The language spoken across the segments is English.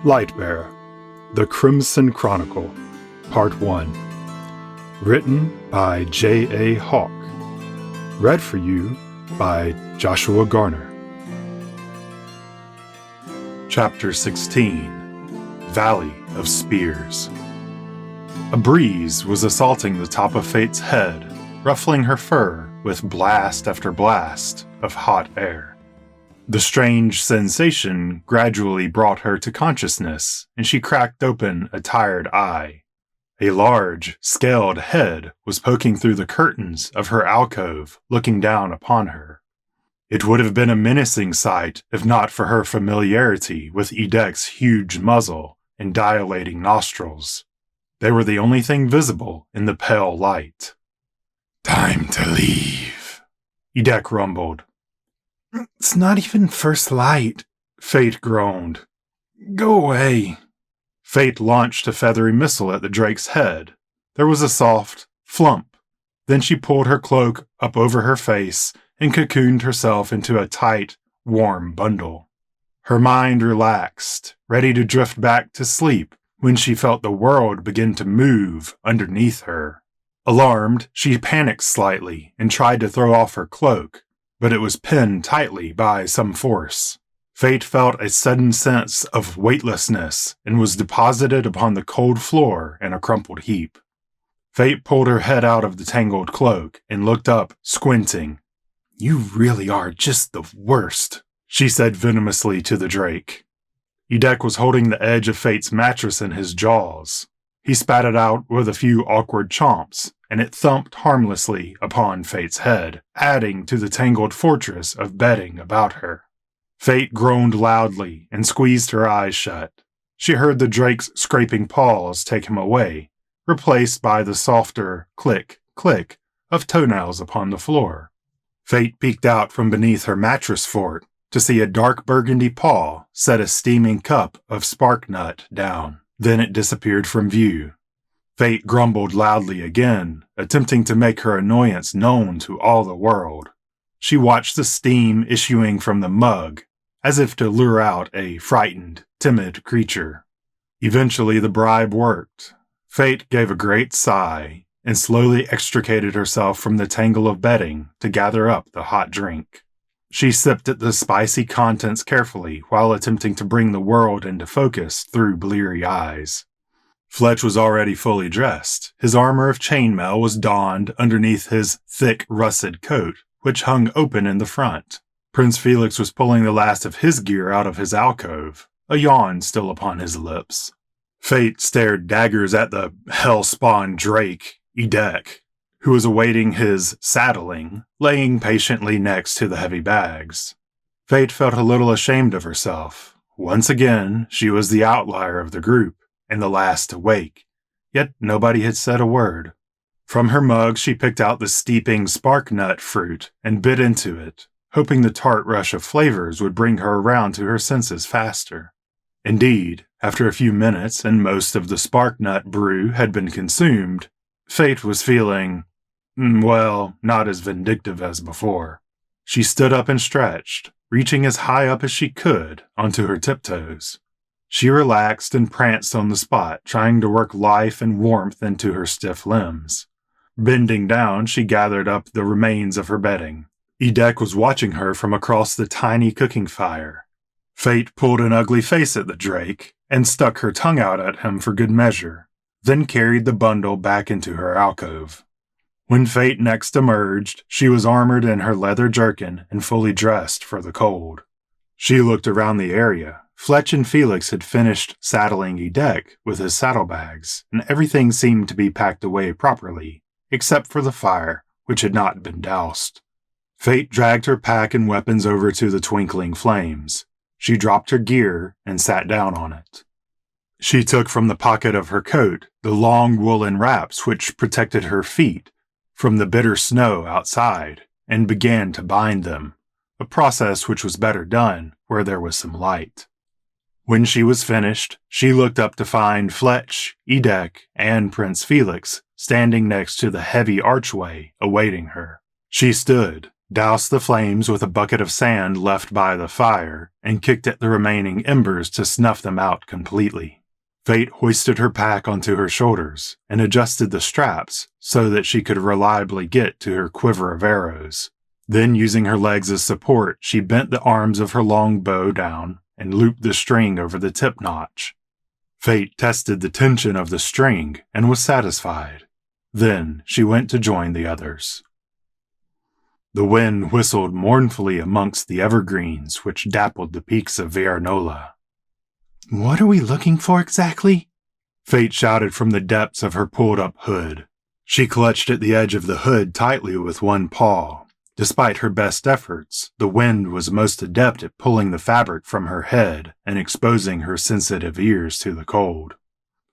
Lightbearer, The Crimson Chronicle, Part 1. Written by J.A. Hawk. Read for you by Joshua Garner. Chapter 16. Valley of Spears. A breeze was assaulting the top of Fate's head, ruffling her fur with blast after blast of hot air. The strange sensation gradually brought her to consciousness, and she cracked open a tired eye. A large, scaled head was poking through the curtains of her alcove, looking down upon her. It would have been a menacing sight if not for her familiarity with Edek's huge muzzle and dilating nostrils. They were the only thing visible in the pale light. "Time to leave," Edek rumbled. "It's not even first light," Fate groaned. "Go away." Fate launched a feathery missile at the drake's head. There was a soft flump. Then she pulled her cloak up over her face and cocooned herself into a tight, warm bundle. Her mind relaxed, ready to drift back to sleep when she felt the world begin to move underneath her. Alarmed, she panicked slightly and tried to throw off her cloak, but it was pinned tightly by some force. Fate felt a sudden sense of weightlessness and was deposited upon the cold floor in a crumpled heap. Fate pulled her head out of the tangled cloak and looked up, squinting. "You really are just the worst," she said venomously to the drake. Edek was holding the edge of Fate's mattress in his jaws. He spat it out with a few awkward chomps, and it thumped harmlessly upon Fate's head, adding to the tangled fortress of bedding about her. Fate groaned loudly and squeezed her eyes shut. She heard the drake's scraping paws take him away, replaced by the softer click, click of toenails upon the floor. Fate peeked out from beneath her mattress fort to see a dark burgundy paw set a steaming cup of spark nut down. Then it disappeared from view. Fate grumbled loudly again, attempting to make her annoyance known to all the world. She watched the steam issuing from the mug, as if to lure out a frightened, timid creature. Eventually the bribe worked. Fate gave a great sigh and slowly extricated herself from the tangle of bedding to gather up the hot drink. She sipped at the spicy contents carefully while attempting to bring the world into focus through bleary eyes. Fletch was already fully dressed. His armor of chainmail was donned underneath his thick, russet coat, which hung open in the front. Prince Felix was pulling the last of his gear out of his alcove, a yawn still upon his lips. Fate stared daggers at the hell-spawned drake, Edek, who was awaiting his saddling, laying patiently next to the heavy bags. Fate felt a little ashamed of herself. Once again, she was the outlier of the group, and the last to wake, yet nobody had said a word. From her mug she picked out the steeping spark nut fruit and bit into it, hoping the tart rush of flavors would bring her around to her senses faster. Indeed, after a few minutes and most of the spark nut brew had been consumed, Fate was feeling, well, not as vindictive as before. She stood up and stretched, reaching as high up as she could onto her tiptoes. She relaxed and pranced on the spot, trying to work life and warmth into her stiff limbs. Bending down, she gathered up the remains of her bedding. Edek was watching her from across the tiny cooking fire. Fate pulled an ugly face at the drake and stuck her tongue out at him for good measure, then carried the bundle back into her alcove. When Fate next emerged, she was armored in her leather jerkin and fully dressed for the cold. She looked around the area. Fletch and Felix had finished saddling Edek with his saddlebags, and everything seemed to be packed away properly, except for the fire, which had not been doused. Fate dragged her pack and weapons over to the twinkling flames. She dropped her gear and sat down on it. She took from the pocket of her coat the long woolen wraps which protected her feet from the bitter snow outside and began to bind them, a process which was better done where there was some light. When she was finished, she looked up to find Fletch, Edek, and Prince Felix standing next to the heavy archway awaiting her. She stood, doused the flames with a bucket of sand left by the fire, and kicked at the remaining embers to snuff them out completely. Fate hoisted her pack onto her shoulders and adjusted the straps so that she could reliably get to her quiver of arrows. Then, using her legs as support, she bent the arms of her long bow down and looped the string over the tip notch. Fate tested the tension of the string and was satisfied. Then she went to join the others. The wind whistled mournfully amongst the evergreens which dappled the peaks of Viernola. "What are we looking for exactly?" Fate shouted from the depths of her pulled-up hood. She clutched at the edge of the hood tightly with one paw. Despite her best efforts, the wind was most adept at pulling the fabric from her head and exposing her sensitive ears to the cold.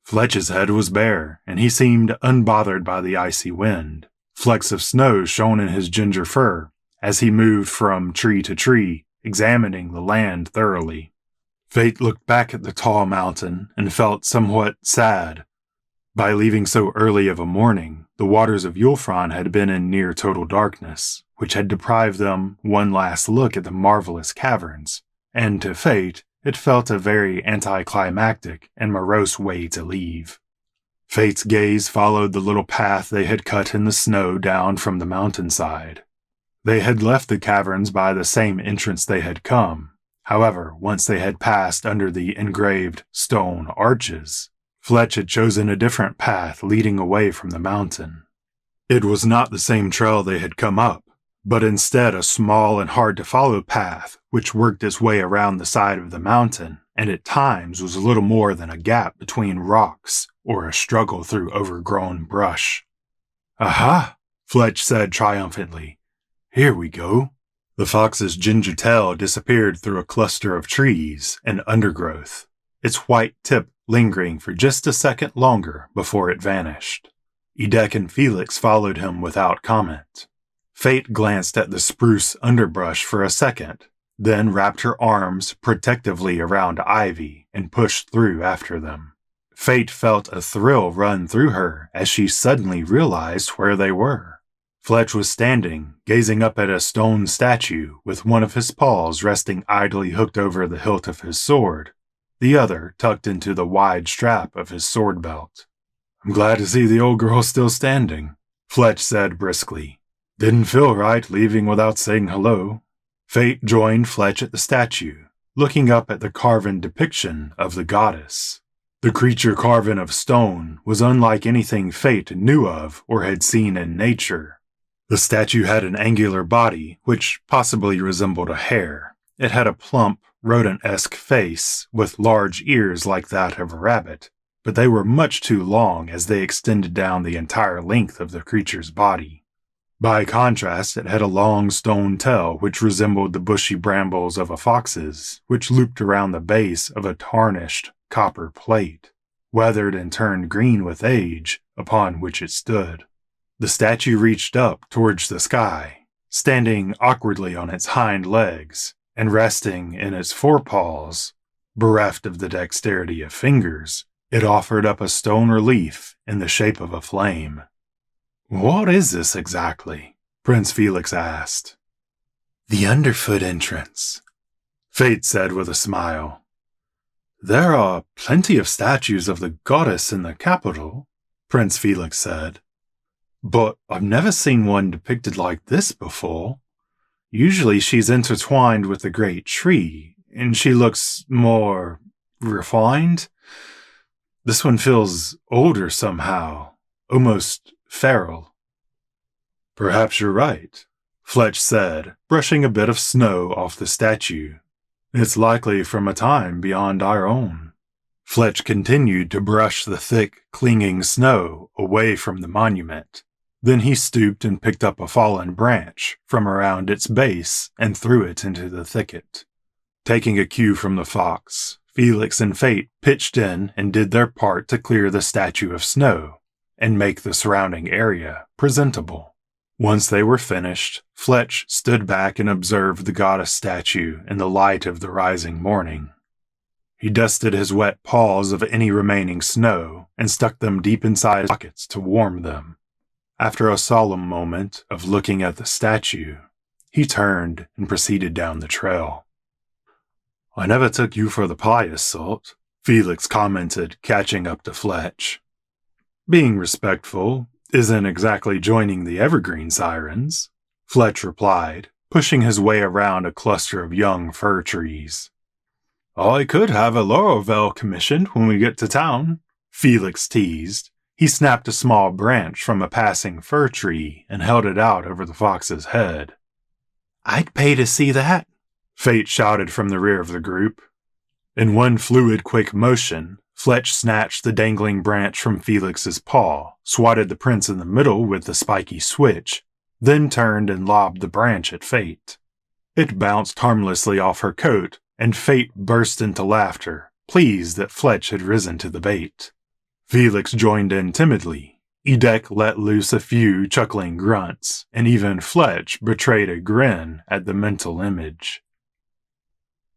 Fletch's head was bare, and he seemed unbothered by the icy wind. Flecks of snow shone in his ginger fur as he moved from tree to tree, examining the land thoroughly. Fate looked back at the tall mountain and felt somewhat sad. By leaving so early of a morning, the waters of Yulfron had been in near total darkness, which had deprived them one last look at the marvelous caverns, and to Fate it felt a very anticlimactic and morose way to leave. Fate's gaze followed the little path they had cut in the snow down from the mountainside. They had left the caverns by the same entrance they had come. However, once they had passed under the engraved stone arches, Fletch had chosen a different path leading away from the mountain. It was not the same trail they had come up, but instead a small and hard-to-follow path which worked its way around the side of the mountain, and at times was little more than a gap between rocks or a struggle through overgrown brush. "Aha!" Fletch said triumphantly. "Here we go." The fox's ginger tail disappeared through a cluster of trees and undergrowth, its white tip lingering for just a second longer before it vanished. Edek and Felix followed him without comment. Fate glanced at the spruce underbrush for a second, then wrapped her arms protectively around Ivy and pushed through after them. Fate felt a thrill run through her as she suddenly realized where they were. Fletch was standing, gazing up at a stone statue with one of his paws resting idly hooked over the hilt of his sword, the other tucked into the wide strap of his sword belt. "I'm glad to see the old girl still standing," Fletch said briskly. "Didn't feel right leaving without saying hello." Fate joined Fletch at the statue, looking up at the carven depiction of the goddess. The creature carven of stone was unlike anything Fate knew of or had seen in nature. The statue had an angular body, which possibly resembled a hare. It had a plump, rodent-esque face with large ears like that of a rabbit, but they were much too long as they extended down the entire length of the creature's body. By contrast, it had a long stone tail which resembled the bushy brambles of a fox's, which looped around the base of a tarnished copper plate, weathered and turned green with age, upon which it stood. The statue reached up towards the sky, standing awkwardly on its hind legs, and resting in its forepaws. Bereft of the dexterity of fingers, it offered up a stone relief in the shape of a flame. "What is this exactly?" Prince Felix asked. "The underfoot entrance," Fate said with a smile. "There are plenty of statues of the goddess in the capital," Prince Felix said. "but I've never seen one depicted like this before. Usually she's intertwined with the great tree, and she looks more refined. This one feels older somehow, almost feral." "Perhaps you're right," Fletch said, brushing a bit of snow off the statue. "It's likely from a time beyond our own." Fletch continued to brush the thick, clinging snow away from the monument. Then he stooped and picked up a fallen branch from around its base and threw it into the thicket. Taking a cue from the fox, Felix and Fate pitched in and did their part to clear the statue of snow and make the surrounding area presentable. Once they were finished, Fletch stood back and observed the goddess statue in the light of the rising morning. He dusted his wet paws of any remaining snow and stuck them deep inside his pockets to warm them. After a solemn moment of looking at the statue, he turned and proceeded down the trail. "I never took you for the pious sort," Felix commented, catching up to Fletch. "Being respectful isn't exactly joining the evergreen sirens," Fletch replied, pushing his way around a cluster of young fir trees. "I could have a Laurelville commissioned when we get to town," Felix teased. He snapped a small branch from a passing fir tree and held it out over the fox's head. "I'd pay to see that," Fate shouted from the rear of the group. In one fluid, quick motion, Fletch snatched the dangling branch from Felix's paw, swatted the prince in the middle with the spiky switch, then turned and lobbed the branch at Fate. It bounced harmlessly off her coat, and Fate burst into laughter, pleased that Fletch had risen to the bait. Felix joined in timidly. Edek let loose a few chuckling grunts, and even Fletch betrayed a grin at the mental image.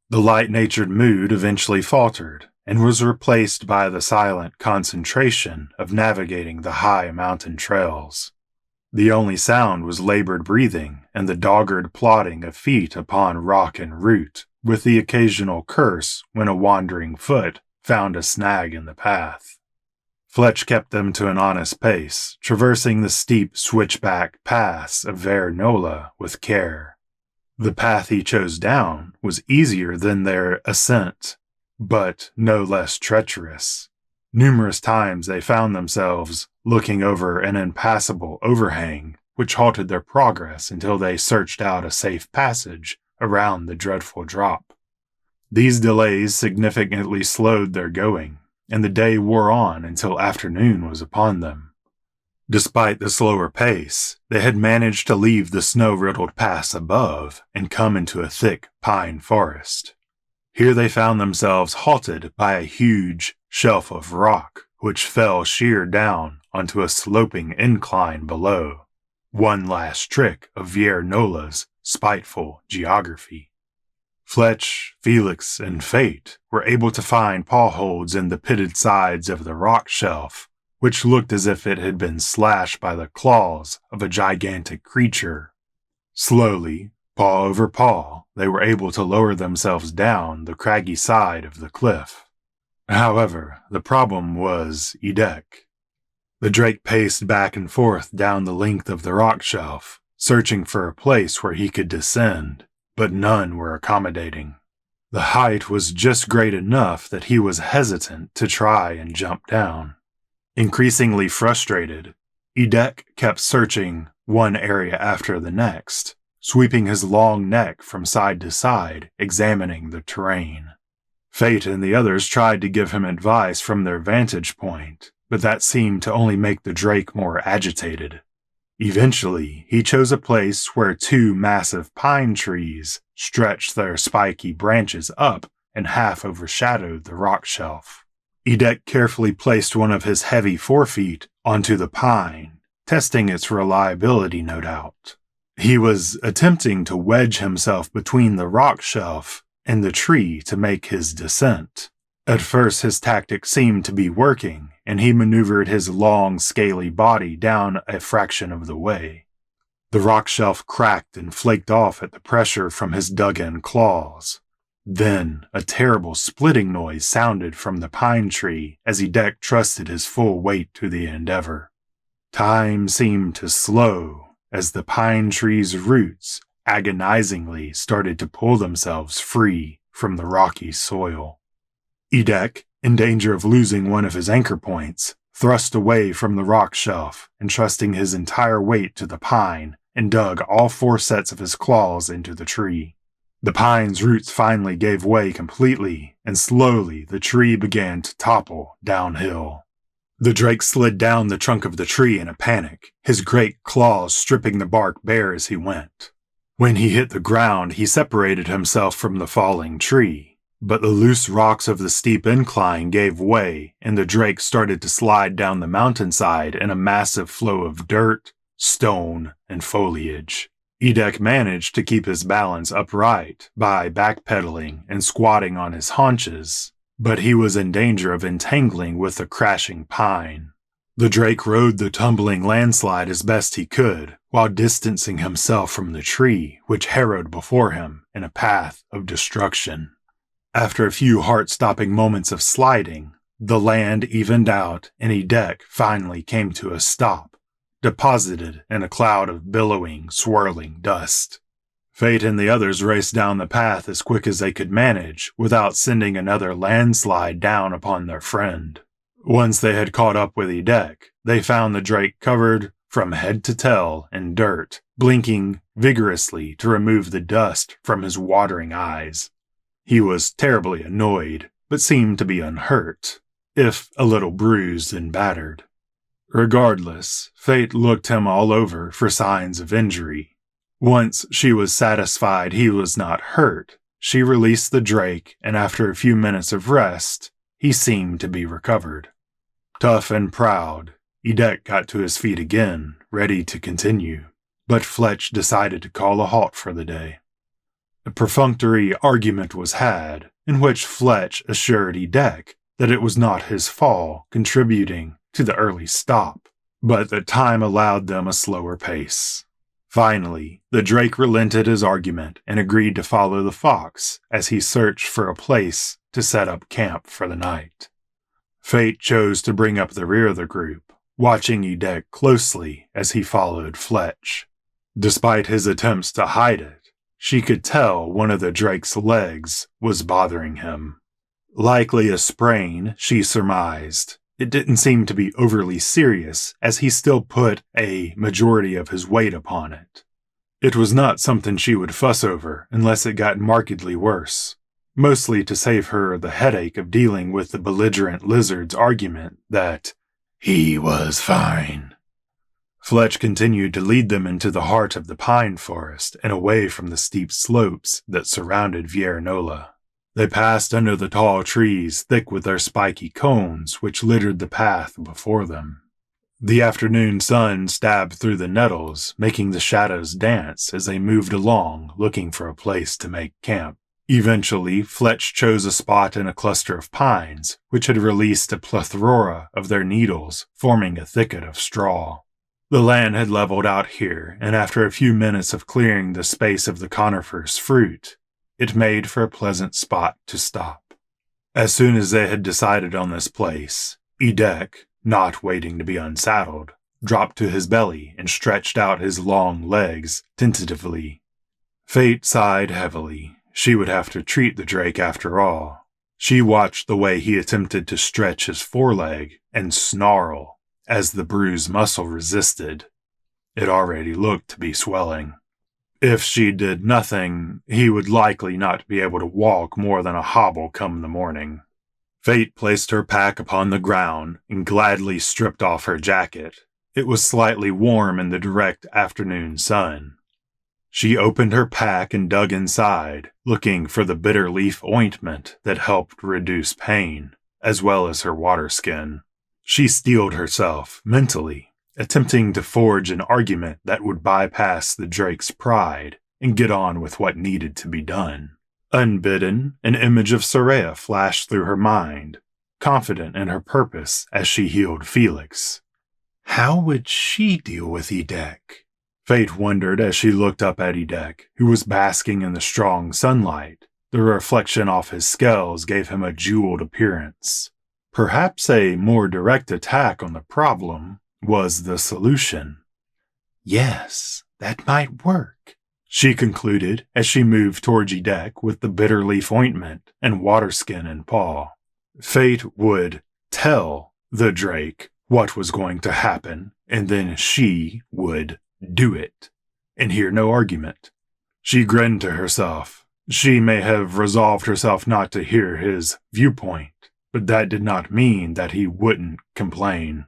The light-natured mood eventually faltered, and was replaced by the silent concentration of navigating the high mountain trails. The only sound was labored breathing and the dogged plodding of feet upon rock and root, with the occasional curse when a wandering foot found a snag in the path. Fletch kept them to an honest pace, traversing the steep switchback paths of Ver Nola with care. The path he chose down was easier than their ascent, but no less treacherous. Numerous times they found themselves looking over an impassable overhang, which halted their progress until they searched out a safe passage around the dreadful drop. These delays significantly slowed their going, and the day wore on until afternoon was upon them. Despite the slower pace, they had managed to leave the snow-riddled pass above and come into a thick pine forest. Here they found themselves halted by a huge shelf of rock, which fell sheer down onto a sloping incline below. One last trick of Ver Nola's spiteful geography. Fletch, Felix, and Fate were able to find paw holds in the pitted sides of the rock shelf, which looked as if it had been slashed by the claws of a gigantic creature. Slowly, paw over paw, they were able to lower themselves down the craggy side of the cliff. However, the problem was Edek. The drake paced back and forth down the length of the rock shelf, searching for a place where he could descend, but none were accommodating. The height was just great enough that he was hesitant to try and jump down. Increasingly frustrated, Edek kept searching one area after the next, sweeping his long neck from side to side, examining the terrain. Fate and the others tried to give him advice from their vantage point, but that seemed to only make the drake more agitated. Eventually, he chose a place where two massive pine trees stretched their spiky branches up and half overshadowed the rock shelf. Edek carefully placed one of his heavy forefeet onto the pine, testing its reliability, no doubt. He was attempting to wedge himself between the rock shelf and the tree to make his descent. At first his tactic seemed to be working, and he maneuvered his long, scaly body down a fraction of the way. The rock shelf cracked and flaked off at the pressure from his dug-in claws. Then a terrible splitting noise sounded from the pine tree as Edek trusted his full weight to the endeavor. Time seemed to slow as the pine tree's roots agonizingly started to pull themselves free from the rocky soil. Edek, in danger of losing one of his anchor points, thrust away from the rock shelf, entrusting his entire weight to the pine, and dug all 4 sets of his claws into the tree. The pine's roots finally gave way completely, and slowly the tree began to topple downhill. The drake slid down the trunk of the tree in a panic, his great claws stripping the bark bare as he went. When he hit the ground, he separated himself from the falling tree. But the loose rocks of the steep incline gave way, and the drake started to slide down the mountainside in a massive flow of dirt, stone, and foliage. Edek managed to keep his balance upright by backpedaling and squatting on his haunches, but he was in danger of entangling with the crashing pine. The Drake rode the tumbling landslide as best he could, while distancing himself from the tree which harrowed before him in a path of destruction. After a few heart-stopping moments of sliding, the land evened out and Edek finally came to a stop, deposited in a cloud of billowing, swirling dust. Fate and the others raced down the path as quick as they could manage without sending another landslide down upon their friend. Once they had caught up with Edek, they found the Drake covered from head to tail in dirt, blinking vigorously to remove the dust from his watering eyes. He was terribly annoyed, but seemed to be unhurt, if a little bruised and battered. Regardless, Fate looked him all over for signs of injury. Once she was satisfied he was not hurt, she released the Drake, and after a few minutes of rest, he seemed to be recovered. Tough and proud, Edek got to his feet again, ready to continue, but Fletch decided to call a halt for the day. A perfunctory argument was had, in which Fletch assured Edek that it was not his fall contributing to the early stop, but that time allowed them a slower pace. Finally, the Drake relented his argument and agreed to follow the fox as he searched for a place to set up camp for the night. Fate chose to bring up the rear of the group, watching Edek closely as he followed Fletch. Despite his attempts to hide it, she could tell one of the Drake's legs was bothering him. Likely a sprain, she surmised. It didn't seem to be overly serious, as he still put a majority of his weight upon it. It was not something she would fuss over unless it got markedly worse, mostly to save her the headache of dealing with the belligerent lizard's argument that he was fine. Fletch continued to lead them into the heart of the pine forest and away from the steep slopes that surrounded Viernola. They passed under the tall trees thick with their spiky cones which littered the path before them. The afternoon sun stabbed through the nettles, making the shadows dance as they moved along looking for a place to make camp. Eventually, Fletch chose a spot in a cluster of pines, which had released a plethora of their needles, forming a thicket of straw. The land had leveled out here, and after a few minutes of clearing the space of the conifer's fruit, it made for a pleasant spot to stop. As soon as they had decided on this place, Edek, not waiting to be unsaddled, dropped to his belly and stretched out his long legs tentatively. Fate sighed heavily. She would have to treat the Drake after all. She watched the way he attempted to stretch his foreleg and snarl as the bruised muscle resisted. It already looked to be swelling. If she did nothing, he would likely not be able to walk more than a hobble come the morning. Fate placed her pack upon the ground and gladly stripped off her jacket. It was slightly warm in the direct afternoon sun. She opened her pack and dug inside, looking for the bitter leaf ointment that helped reduce pain, as well as her water skin. She steeled herself, mentally, attempting to forge an argument that would bypass the Drake's pride and get on with what needed to be done. Unbidden, an image of Soraya flashed through her mind, confident in her purpose as she healed Felix. How would she deal with Edek? Fate wondered as she looked up at Edek, who was basking in the strong sunlight. The reflection off his scales gave him a jeweled appearance. Perhaps a more direct attack on the problem was the solution. Yes, that might work, she concluded as she moved towards Edek with the bitter leaf ointment and water skin in paw. Fate would tell the Drake what was going to happen, and then she would do it, and hear no argument. She grinned to herself. She may have resolved herself not to hear his viewpoint, but that did not mean that he wouldn't complain.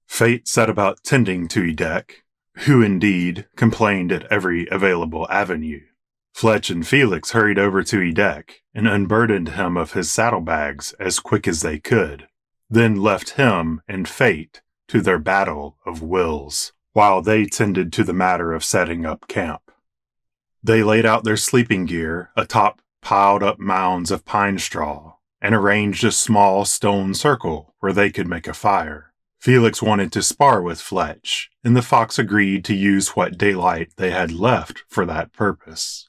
Fate set about tending to Edek, who indeed complained at every available avenue. Fletch and Felix hurried over to Edek and unburdened him of his saddlebags as quick as they could, then left him and Fate to their battle of wills, while they tended to the matter of setting up camp. They laid out their sleeping gear atop piled-up mounds of pine straw and arranged a small stone circle where they could make a fire. Felix wanted to spar with Fletch, and the fox agreed to use what daylight they had left for that purpose.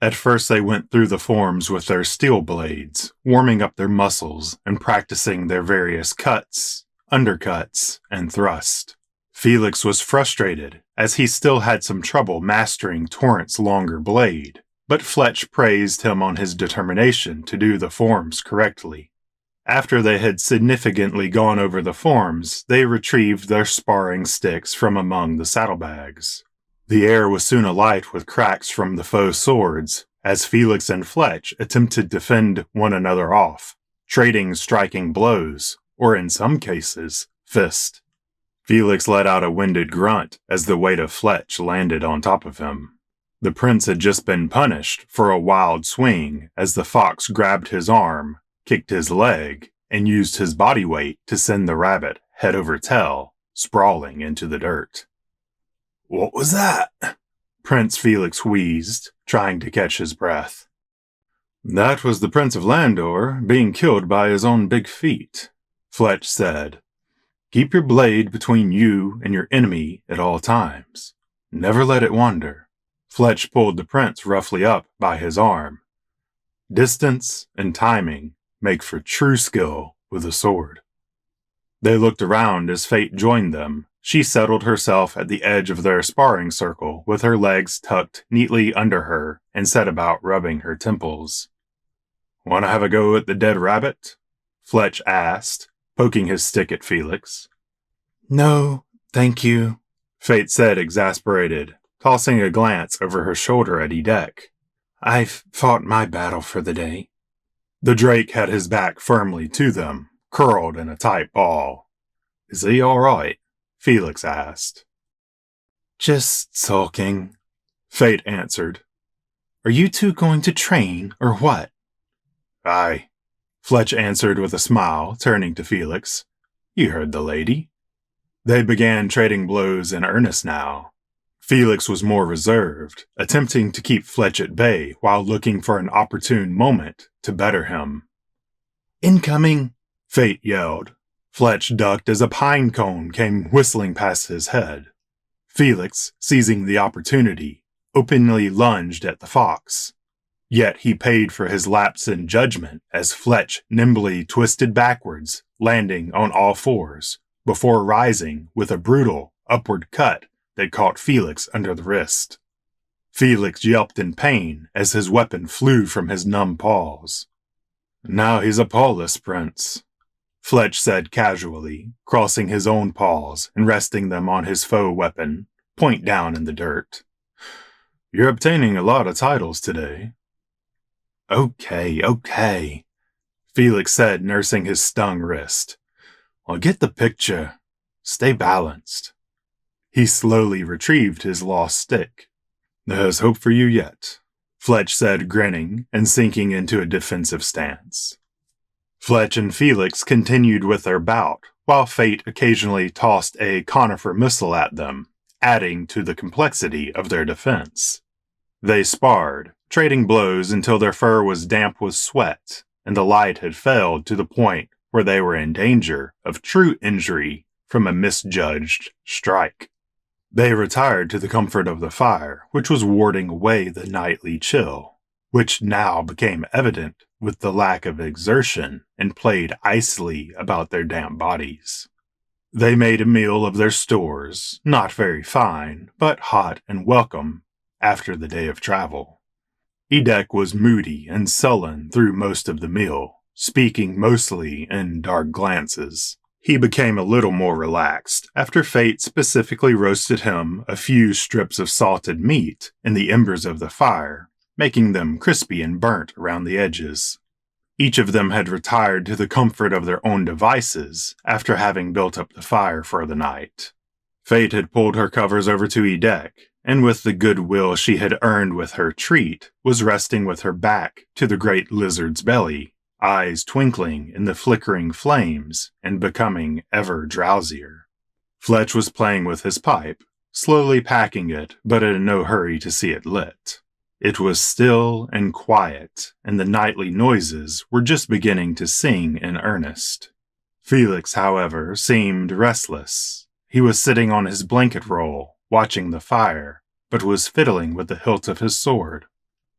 At first they went through the forms with their steel blades, warming up their muscles and practicing their various cuts, undercuts, and thrust. Felix was frustrated, as he still had some trouble mastering Torrent's longer blade, but Fletch praised him on his determination to do the forms correctly. After they had significantly gone over the forms, they retrieved their sparring sticks from among the saddlebags. The air was soon alight with cracks from the foe swords, as Felix and Fletch attempted to fend one another off, trading striking blows, or in some cases, fist. Felix let out a winded grunt as the weight of Fletch landed on top of him. The prince had just been punished for a wild swing as the fox grabbed his arm, kicked his leg, and used his body weight to send the rabbit head over tail, sprawling into the dirt. "What was that?" Prince Felix wheezed, trying to catch his breath. "That was the Prince of Landor being killed by his own big feet," Fletch said. "Keep your blade between you and your enemy at all times. Never let it wander." Fletch pulled the prince roughly up by his arm. Distance and timing make for true skill with a sword. They looked around as Fate joined them. She settled herself at the edge of their sparring circle with her legs tucked neatly under her and set about rubbing her temples. "Want to have a go at the dead rabbit?" Fletch asked, poking his stick at Felix. "No, thank you," Fate said, exasperated, tossing a glance over her shoulder at Edek. "I've fought my battle for the day." The drake had his back firmly to them, curled in a tight ball. "Is he all right?" Felix asked. "Just sulking," Fate answered. "Are you two going to train, or what?" "Aye," Fletch answered with a smile, turning to Felix. "You heard the lady." They began trading blows in earnest now. Felix was more reserved, attempting to keep Fletch at bay while looking for an opportune moment to better him. "Incoming!" Fate yelled. Fletch ducked as a pine cone came whistling past his head. Felix, seizing the opportunity, openly lunged at the fox. Yet he paid for his lapse in judgment as Fletch nimbly twisted backwards, landing on all fours, before rising with a brutal, upward cut that caught Felix under the wrist. Felix yelped in pain as his weapon flew from his numb paws. "Now he's a pawless prince," Fletch said casually, crossing his own paws and resting them on his faux weapon, point down in the dirt. "You're obtaining a lot of titles today." Okay, Felix said, nursing his stung wrist. "I'll get the picture. Stay balanced." He slowly retrieved his lost stick. "There's hope for you yet," Fletch said, grinning and sinking into a defensive stance. Fletch and Felix continued with their bout, while Fate occasionally tossed a conifer missile at them, adding to the complexity of their defense. They sparred, trading blows until their fur was damp with sweat, and the light had failed to the point where they were in danger of true injury from a misjudged strike. They retired to the comfort of the fire, which was warding away the nightly chill, which now became evident with the lack of exertion and played icily about their damp bodies. They made a meal of their stores, not very fine, but hot and welcome after the day of travel. Edek was moody and sullen through most of the meal, speaking mostly in dark glances. He became a little more relaxed after Fate specifically roasted him a few strips of salted meat in the embers of the fire, making them crispy and burnt around the edges. Each of them had retired to the comfort of their own devices after having built up the fire for the night. Fate had pulled her covers over to Edek, and with the goodwill she had earned with her treat, was resting with her back to the great lizard's belly, eyes twinkling in the flickering flames and becoming ever drowsier. Fletch was playing with his pipe, slowly packing it, but in no hurry to see it lit. It was still and quiet, and the nightly noises were just beginning to sing in earnest. Felix, however, seemed restless. He was sitting on his blanket roll, watching the fire, but was fiddling with the hilt of his sword.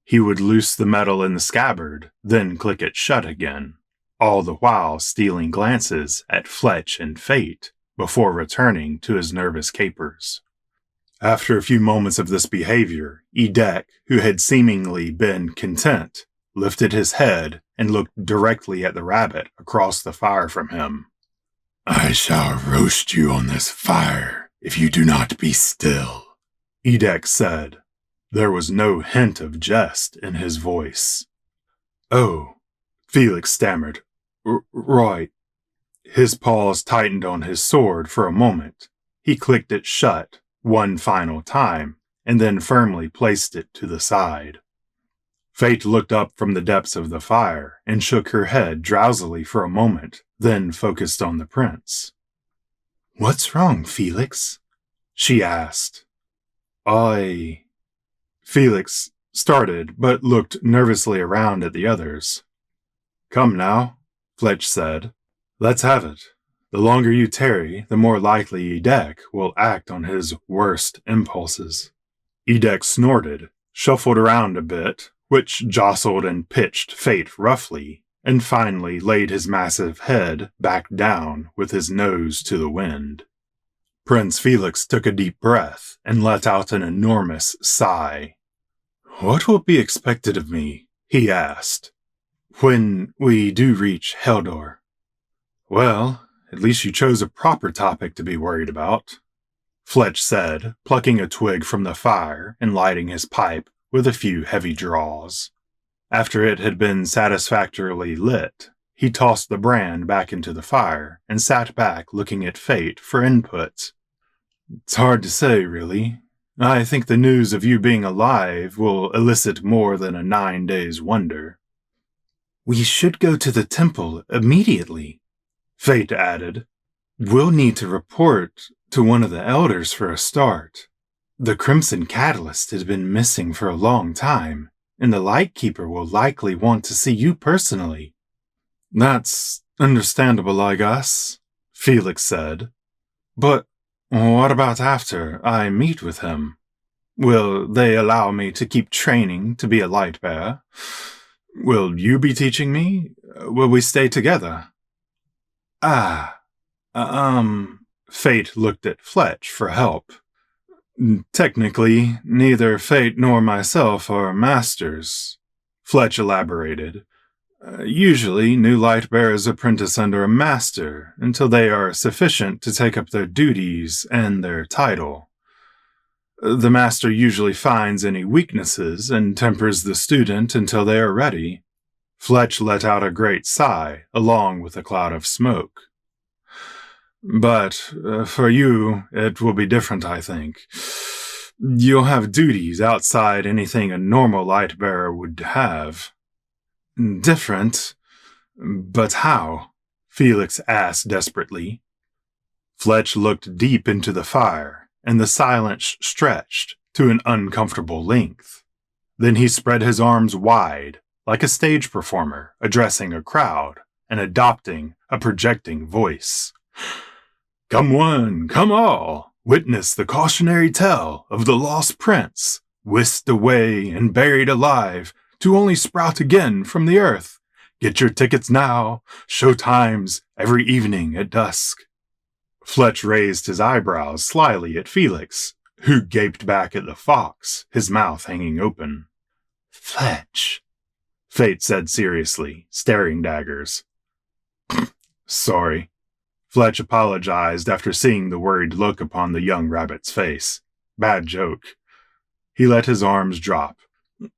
He would loose the metal in the scabbard, then click it shut again, all the while stealing glances at Fletch and Fate before returning to his nervous capers. After a few moments of this behavior, Edek, who had seemingly been content, lifted his head and looked directly at the rabbit across the fire from him. "I shall roast you on this fire if you do not be still," Edek said. There was no hint of jest in his voice. "Oh," Felix stammered. Right." His paws tightened on his sword for a moment. He clicked it shut one final time, and then firmly placed it to the side. Fate looked up from the depths of the fire and shook her head drowsily for a moment, then focused on the prince. "What's wrong, Felix?" she asked. Felix started, but looked nervously around at the others. "Come now," Fletch said. "Let's have it. The longer you tarry, the more likely Edek will act on his worst impulses." Edek snorted, shuffled around a bit, which jostled and pitched Fate roughly, and finally laid his massive head back down with his nose to the wind. Prince Felix took a deep breath and let out an enormous sigh. "What will be expected of me," he asked, "when we do reach Heldor?" "Well, at least you chose a proper topic to be worried about," Fletch said, plucking a twig from the fire and lighting his pipe with a few heavy draws. After it had been satisfactorily lit, he tossed the brand back into the fire and sat back looking at Fate for input. "It's hard to say, really. I think the news of you being alive will elicit more than a 9 days wonder." "We should go to the temple immediately," Fate added. "We'll need to report to one of the elders for a start. The Crimson Catalyst has been missing for a long time, and the Lightkeeper will likely want to see you personally." "That's understandable, I guess," Felix said. "But what about after I meet with him? Will they allow me to keep training to be a Lightbearer? Will you be teaching me? Will we stay together?" Fate looked at Fletch for help. "Technically, neither Fate nor myself are masters," Fletch elaborated. "Usually, new Lightbearers apprentice under a master until they are sufficient to take up their duties and their title. The master usually finds any weaknesses and tempers the student until they are ready." Fletch let out a great sigh, along with a cloud of smoke. "But for you, it will be different, I think. You'll have duties outside anything a normal Lightbearer would have." "Different? But how?" Felix asked desperately. Fletch looked deep into the fire, and the silence stretched to an uncomfortable length. Then he spread his arms wide, like a stage performer addressing a crowd and adopting a projecting voice. "Come one, come all, witness the cautionary tale of the lost prince, whisked away and buried alive, to only sprout again from the earth. Get your tickets now, show times every evening at dusk." Fletch raised his eyebrows slyly at Felix, who gaped back at the fox, his mouth hanging open. "Fletch," Fate said seriously, staring daggers. "Sorry." Fletch apologized after seeing the worried look upon the young rabbit's face. Bad joke. He let his arms drop.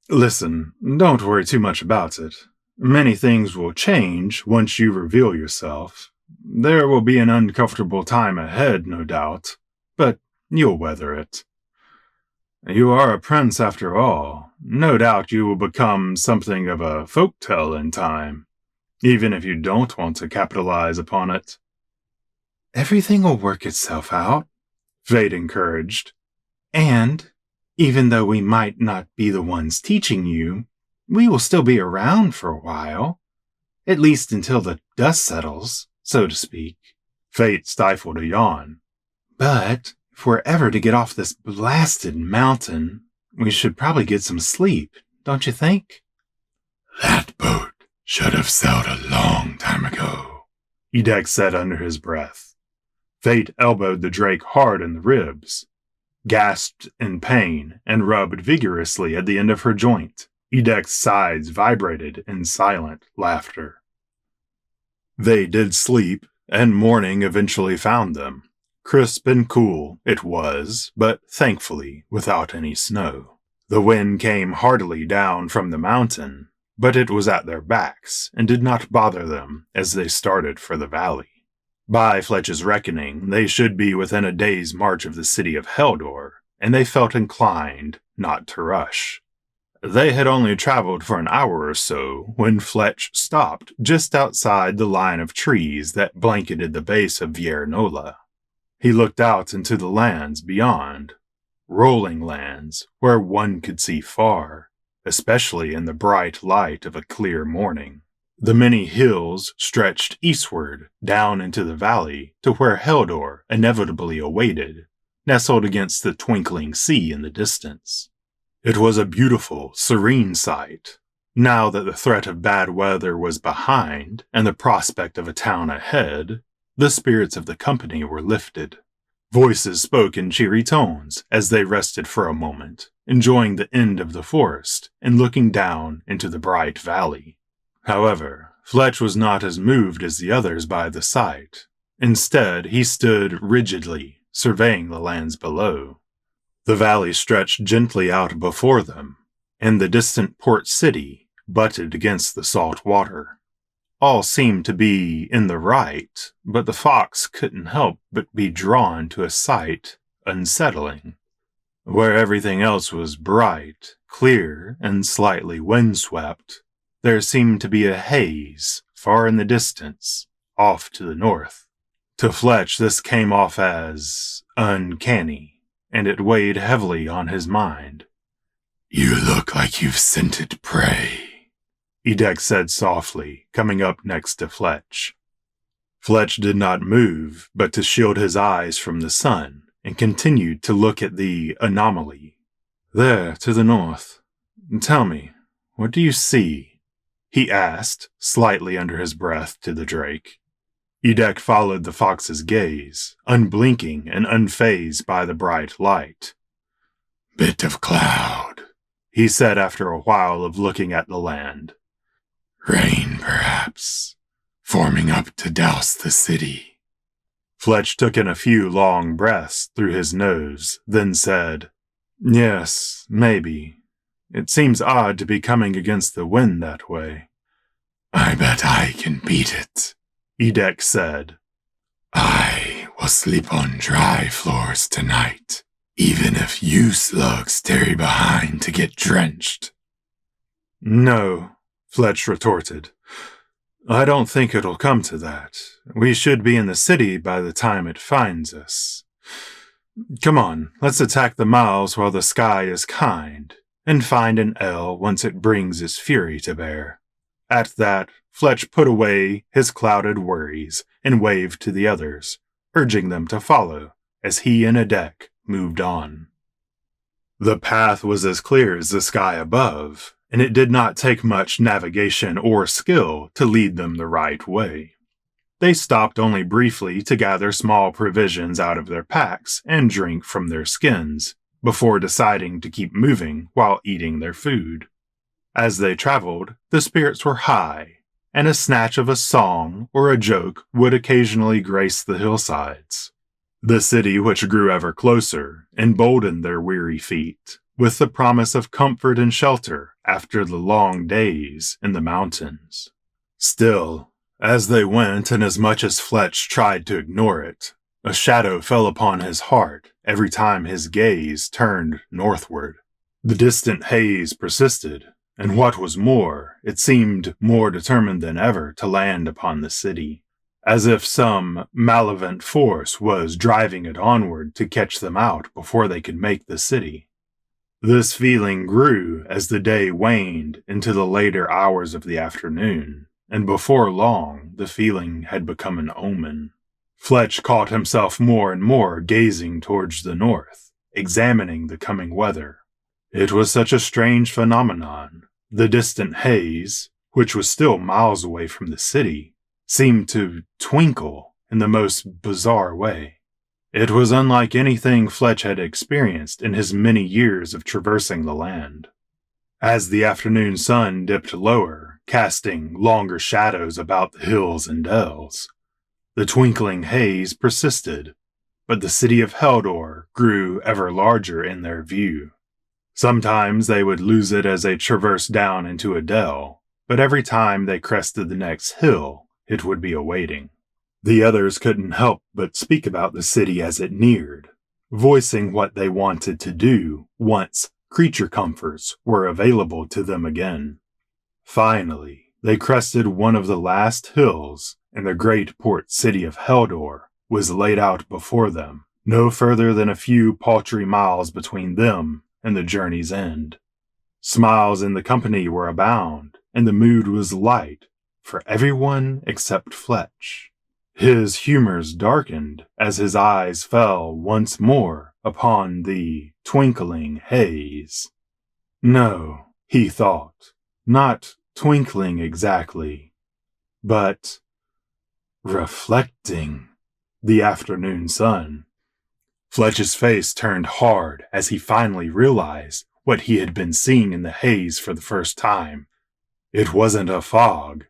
"Listen, don't worry too much about it. Many things will change once you reveal yourself. There will be an uncomfortable time ahead, no doubt, but you'll weather it. You are a prince after all. No doubt you will become something of a folktale in time, even if you don't want to capitalize upon it." "Everything will work itself out," Fate encouraged. "And, even though we might not be the ones teaching you, we will still be around for a while. At least until the dust settles, so to speak. Fate stifled a yawn. But if we're ever to get off this blasted mountain, we should probably get some sleep, don't you think? That boat should have sailed a long time ago, Edek said under his breath. Fate elbowed the drake hard in the ribs, gasped in pain, and rubbed vigorously at the end of her joint. Edek's sides vibrated in silent laughter. They did sleep, and morning eventually found them. Crisp and cool it was, but thankfully without any snow. The wind came heartily down from the mountain, but it was at their backs and did not bother them as they started for the valley. By Fletch's reckoning, they should be within a day's march of the city of Heldor, and they felt inclined not to rush. They had only traveled for an hour or so when Fletch stopped just outside the line of trees that blanketed the base of Viernola. He looked out into the lands beyond, rolling lands where one could see far, especially in the bright light of a clear morning. The many hills stretched eastward down into the valley to where Heldor inevitably awaited, nestled against the twinkling sea in the distance. It was a beautiful, serene sight. Now that the threat of bad weather was behind and the prospect of a town ahead, the spirits of the company were lifted. Voices spoke in cheery tones as they rested for a moment, enjoying the end of the forest and looking down into the bright valley. However, Fletch was not as moved as the others by the sight. Instead, he stood rigidly, surveying the lands below. The valley stretched gently out before them, and the distant port city butted against the salt water. All seemed to be in the right, but the fox couldn't help but be drawn to a sight unsettling. Where everything else was bright, clear, and slightly windswept, there seemed to be a haze far in the distance, off to the north. To Fletch, this came off as uncanny, and it weighed heavily on his mind. "You look like you've scented prey," Edek said softly, coming up next to Fletch. Fletch did not move, but to shield his eyes from the sun, and continued to look at the anomaly. "There, to the north. Tell me, what do you see?" he asked, slightly under his breath to the drake. Edek followed the fox's gaze, unblinking and unfazed by the bright light. "Bit of cloud," he said after a while of looking at the land. "Rain, perhaps, forming up to douse the city." Fletch took in a few long breaths through his nose, then said, "Yes, maybe. It seems odd to be coming against the wind that way." "I bet I can beat it," Edek said. "I will sleep on dry floors tonight, even if you slugs tarry behind to get drenched." "No," Fletch retorted. "I don't think it'll come to that. We should be in the city by the time it finds us. Come on, let's attack the miles while the sky is kind, and find an L once it brings its fury to bear." At that, Fletch put away his clouded worries and waved to the others, urging them to follow as he and Edek moved on. The path was as clear as the sky above, and it did not take much navigation or skill to lead them the right way. They stopped only briefly to gather small provisions out of their packs and drink from their skins, before deciding to keep moving while eating their food. As they traveled, the spirits were high, and a snatch of a song or a joke would occasionally grace the hillsides. The city, which grew ever closer, emboldened their weary feet, with the promise of comfort and shelter after the long days in the mountains. Still, as they went, and as much as Fletch tried to ignore it, a shadow fell upon his heart every time his gaze turned northward. The distant haze persisted, and what was more, it seemed more determined than ever to land upon the city, as if some malevolent force was driving it onward to catch them out before they could make the city. This feeling grew as the day waned into the later hours of the afternoon, and before long the feeling had become an omen. Fletch caught himself more and more gazing towards the north, examining the coming weather. It was such a strange phenomenon. The distant haze, which was still miles away from the city, seemed to twinkle in the most bizarre way. It was unlike anything Fletch had experienced in his many years of traversing the land. As the afternoon sun dipped lower, casting longer shadows about the hills and dells, the twinkling haze persisted, but the city of Heldor grew ever larger in their view. Sometimes they would lose it as they traversed down into a dell, but every time they crested the next hill, it would be awaiting. The others couldn't help but speak about the city as it neared, voicing what they wanted to do once creature comforts were available to them again. Finally, they crested one of the last hills, and the great port city of Heldor was laid out before them, no further than a few paltry miles between them and the journey's end. Smiles in the company were abound, and the mood was light for everyone except Fletch. His humors darkened as his eyes fell once more upon the twinkling haze. No, he thought, not twinkling exactly, but reflecting the afternoon sun. Fletch's face turned hard as he finally realized what he had been seeing in the haze for the first time. It wasn't a fog,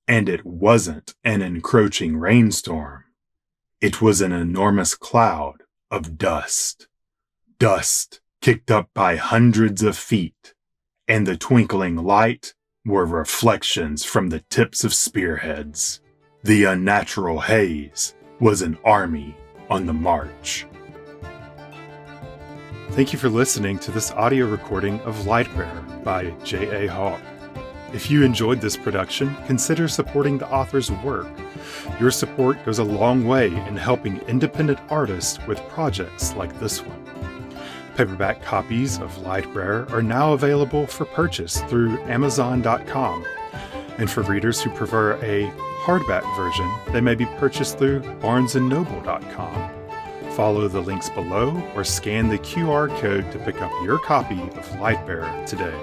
and it wasn't an encroaching rainstorm. It was an enormous cloud of dust. Dust kicked up by hundreds of feet, and the twinkling light were reflections from the tips of spearheads. The unnatural haze was an army on the march. Thank you for listening to this audio recording of Lightbearer by J.A. Hawk. If you enjoyed this production, consider supporting the author's work. Your support goes a long way in helping independent artists with projects like this one. Paperback copies of Lightbearer are now available for purchase through Amazon.com. And for readers who prefer a hardback version, they may be purchased through BarnesandNoble.com. Follow the links below or scan the QR code to pick up your copy of Lightbearer today.